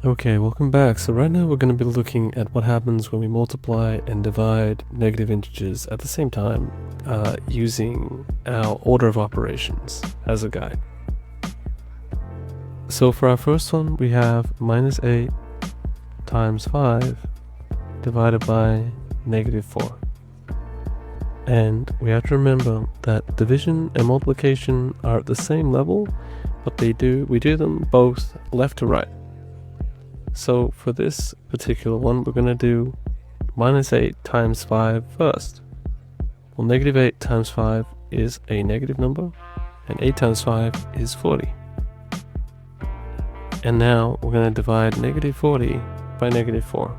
Okay, welcome back. So right now we're going to be looking at what happens when we multiply and divide negative integers at the same time using our order of operations as a guide. So for our first one, we have minus 8 times 5 divided by negative 4. And we have to remember that division and multiplication are at the same level, but we do them both left to right. So for this particular one, we're going to do minus 8 times 5 first. Well, negative 8 times 5 is a negative number, and 8 times 5 is 40. And now we're going to divide negative 40 by negative 4.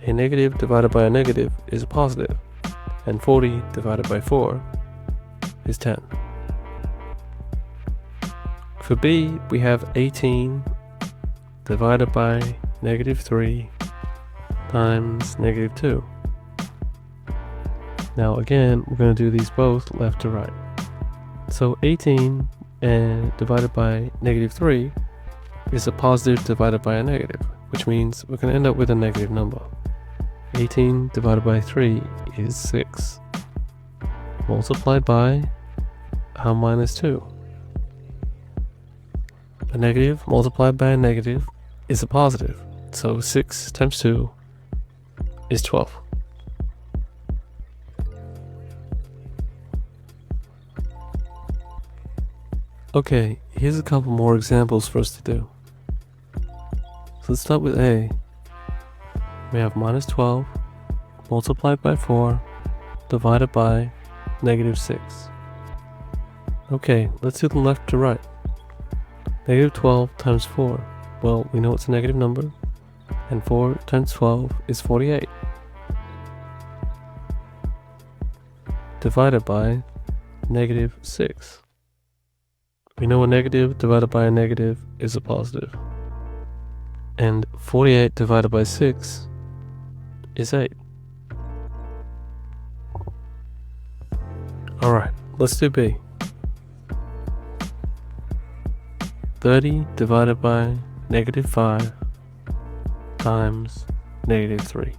A negative divided by a negative is a positive, and 40 divided by 4 is 10. For B, we have 18 divided by negative 3 times negative 2. Now again, we're going to do these both left to right. So 18 and divided by negative 3 is a positive divided by a negative, which means we're going to end up with a negative number. 18 divided by 3 is 6, multiplied by our minus 2. A negative multiplied by a negative is a positive, so 6 times 2 is 12. Okay, here's a couple more examples for us to do. So let's start with A. We have minus 12 multiplied by 4 divided by negative 6. Okay, let's do the left to right. Negative 12 times 4. Well, we know it's a negative number, and 4 times 12 is 48. Divided by negative 6. We know a negative divided by a negative is a positive. And 48 divided by 6 is 8. Alright, let's do B. 30 divided by negative 5 times negative 3.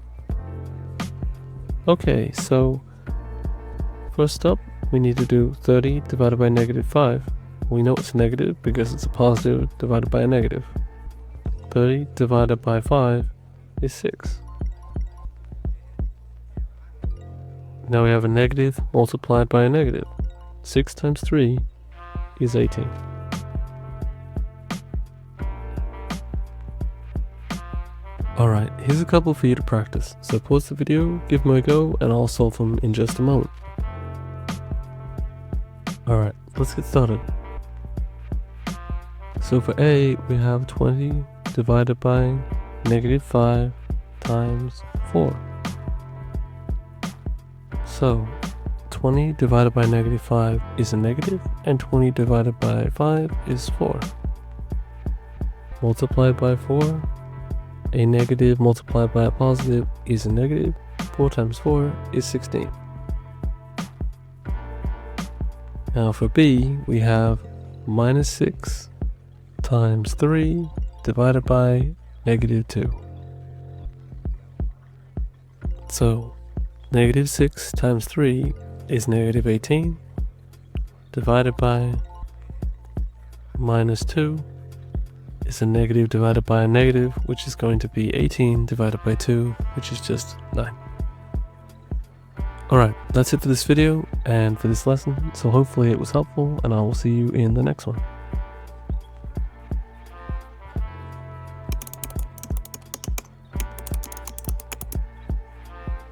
Okay, so first up, we need to do 30 divided by negative 5. We know it's negative because it's a positive divided by a negative. 30 divided by 5 is 6. Now we have a negative multiplied by a negative. 6 times 3 is 18. Alright, here's a couple for you to practice. So pause the video, give them a go, and I'll solve them in just a moment. Alright, let's get started. So for A, we have 20 divided by negative 5 times 4. So 20 divided by negative 5 is a negative, and 20 divided by 5 is 4. Multiplied by 4, a negative multiplied by a positive is a negative. 4 times 4 is 16. Now for B, we have minus 6 times 3 divided by negative 2. So negative 6 times 3 is negative 18 divided by minus 2 is a negative divided by a negative, which is going to be 18 divided by 2, which is just 9. Alright, that's it for this video and for this lesson, so hopefully it was helpful, and I will see you in the next one.